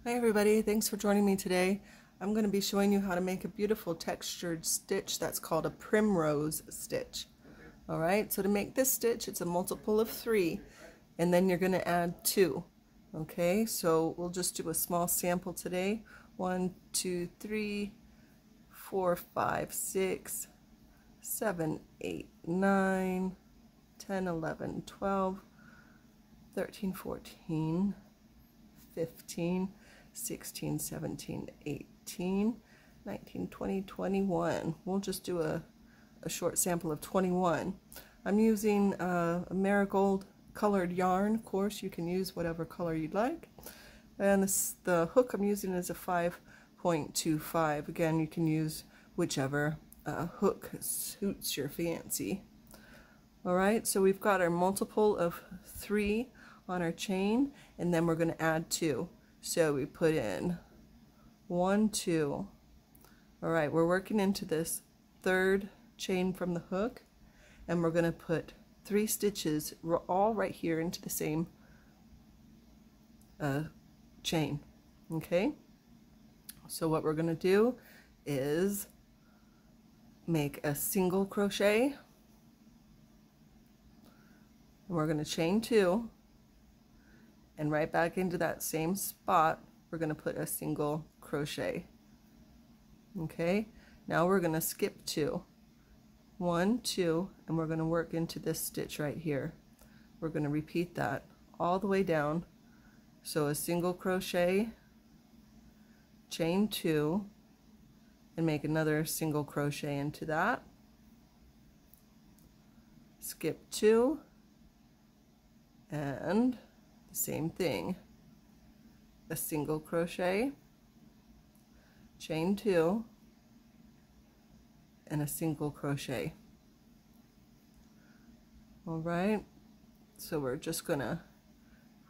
Hi everybody, thanks for joining me today. I'm going to be showing you how to make a beautiful textured stitch that's called a primrose stitch. Alright, so to make this stitch, it's a multiple of 3, and then you're going to add 2. Okay, so we'll just do a small sample today. 1, 2, 3, 4, 5, 6, 7, 8, 9, 10, 11, 12, 13, 14, 15, 16, 17, 18, 19, 20, 21. We'll just do a short sample of 21. I'm using a marigold colored yarn. Of course, you can use whatever color you'd like. And the hook I'm using is a 5.25. Again, you can use whichever hook suits your fancy. Alright, so we've got our multiple of 3 on our chain, and then we're going to add 2. So we put in 1, 2. Alright, we're working into this third chain from the hook, and we're going to put 3 stitches all right here into the same chain. Okay, so what we're going to do is make a single crochet, and we're going to chain 2, and right back into that same spot we're going to put a single crochet. Okay, now we're going to skip 2, 1, 2, and we're going to work into this stitch right here. We're going to repeat that all the way down. So a single crochet, chain 2, and make another single crochet into that, skip 2, and the same thing, a single crochet, chain 2, and a single crochet. Alright, so we're just gonna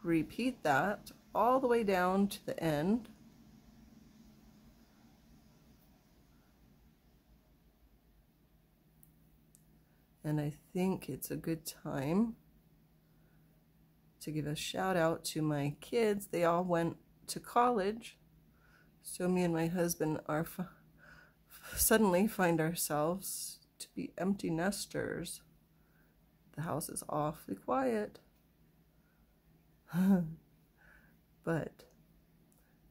repeat that all the way down to the end. And I think it's a good time to give a shout out to my kids. They all went to college, so me and my husband are suddenly find ourselves to be empty nesters. The house is awfully quiet. But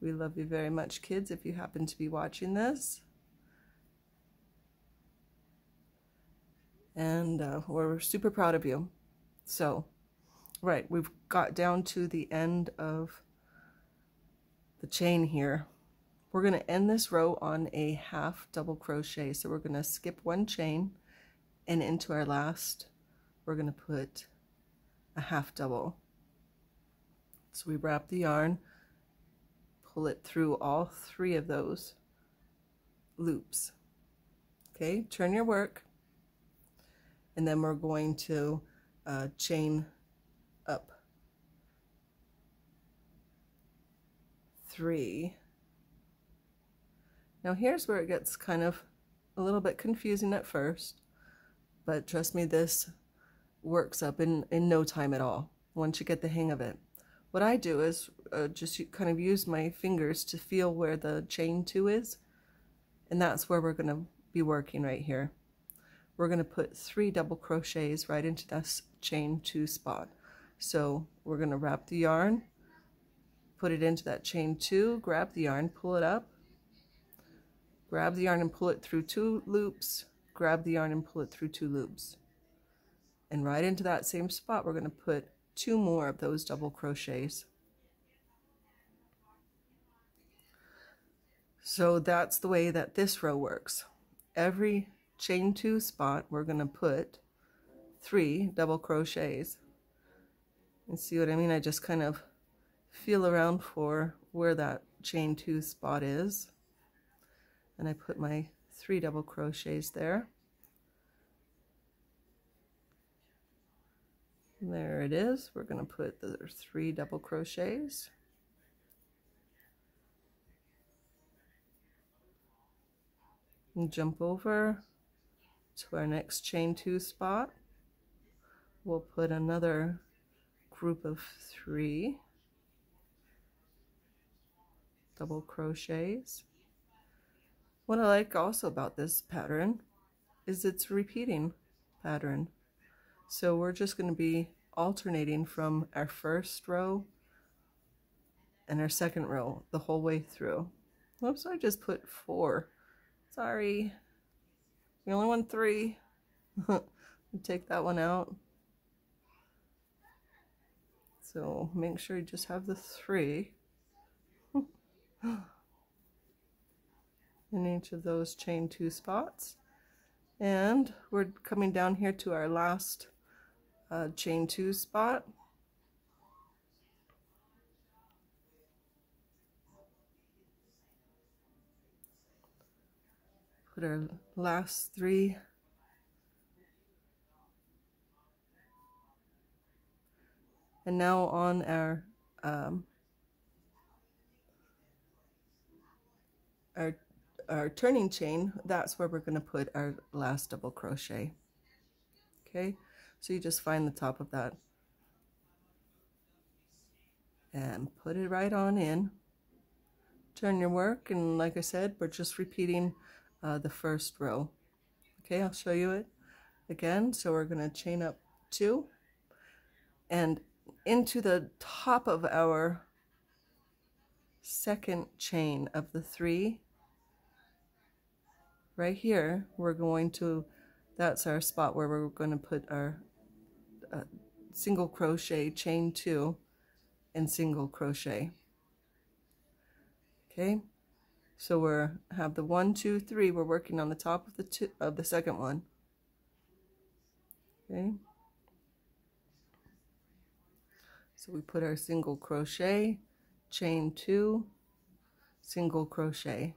we love you very much, kids, if you happen to be watching this. And we're super proud of you. So, right, we've got down to the end of the chain here. We're going to end this row on a half double crochet. So we're going to skip 1 chain, and into our last we're going to put a half double. So we wrap the yarn, pull it through all 3 of those loops. Okay, turn your work, and then we're going to chain up 3. Now here's where it gets kind of a little bit confusing at first, but trust me, this works up in no time at all once you get the hang of it. What I do is just kind of use my fingers to feel where the chain 2 is, and that's where we're going to be working right here. We're going to put 3 double crochets right into this chain 2 spot. So we're going to wrap the yarn, put it into that chain 2, grab the yarn, pull it up, grab the yarn and pull it through 2 loops, grab the yarn and pull it through 2 loops. And right into that same spot we're going to put 2 more of those double crochets. So that's the way that this row works. Every chain 2 spot we're going to put 3 double crochets. And see what I mean? I just kind of feel around for where that chain 2 spot is, and I put my 3 double crochets there. There it is. We're going to put the 3 double crochets. And jump over to our next chain 2 spot. We'll put another group of 3. double crochets. What I like also about this pattern is it's a repeating pattern. So we're just going to be alternating from our first row and our second row the whole way through. Whoops, I just put 4. Sorry. We only want 3. Take that one out. So make sure you just have the 3 in each of those chain 2 spots. And we're coming down here to our last chain 2 spot. Put our last 3 and now on our turning chain, that's where we're going to put our last double crochet. Okay, so you just find the top of that and put it right on in. Turn your work, and like I said, we're just repeating the first row. Okay, I'll show you it again. So we're going to chain up 2 and into the top of our second chain of the 3 right here, we're going to, that's our spot where we're going to put our single crochet, chain 2 and single crochet. Okay, so we're have the 1, 2, 3, we're working on the top of the second one. Okay, so we put our single crochet, chain 2, single crochet.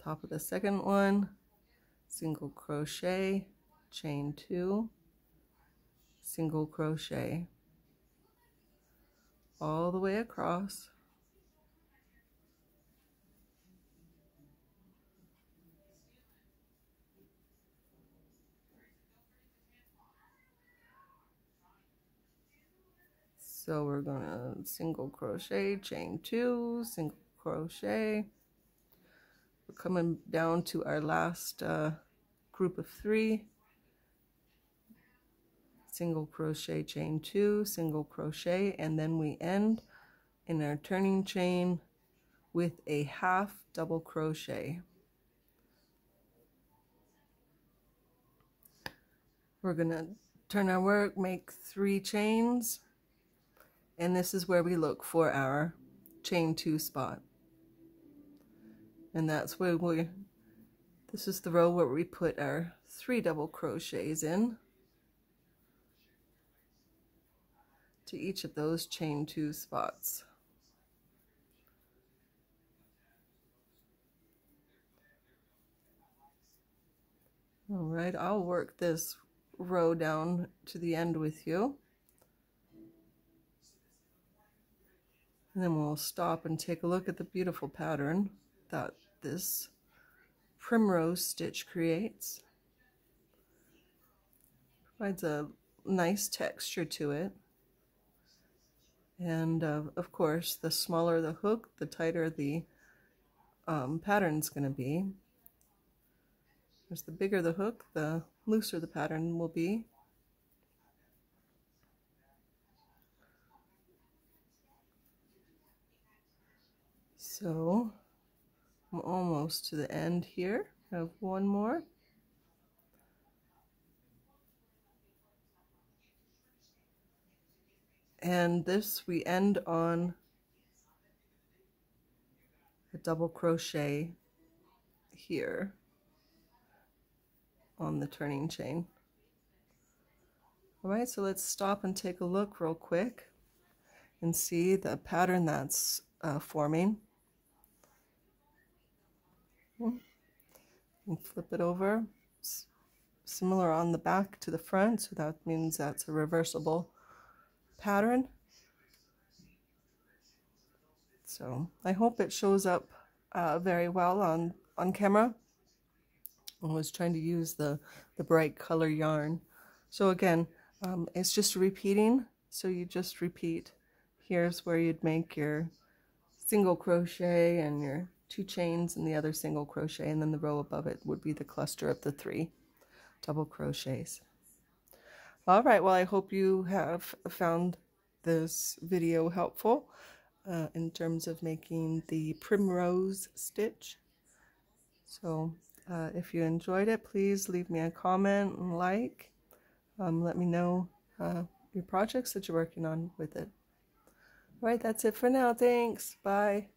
Top of the second one, single crochet, chain 2, single crochet, all the way across. So we're gonna single crochet, chain 2, single crochet. We're coming down to our last group of 3, single crochet, chain 2, single crochet, and then we end in our turning chain with a half double crochet. We're gonna turn our work, make 3 chains, and this is where we look for our chain 2 spot. And that's where this is the row where we put our 3 double crochets in to each of those chain 2 spots. All right, I'll work this row down to the end with you. And then we'll stop and take a look at the beautiful pattern that this primrose stitch creates. Provides a nice texture to it. And of course, the smaller the hook, the tighter the pattern's going to be. As the bigger the hook, the looser the pattern will be. So I'm almost to the end here. I have one more. And this we end on a double crochet here on the turning chain. All right, so let's stop and take a look real quick and see the pattern that's forming. And flip it over. Similar on the back to the front, so that means that's a reversible pattern. So I hope it shows up very well on camera. I was trying to use the bright color yarn. So again, it's just repeating. So you just repeat. Here's where you'd make your single crochet and your 2 chains and the other single crochet, and then the row above it would be the cluster of the 3 double crochets. All right, well, I hope you have found this video helpful in terms of making the primrose stitch. So if you enjoyed it, please leave me a comment and like. Let me know your projects that you're working on with it. All right, that's it for now. Thanks. Bye.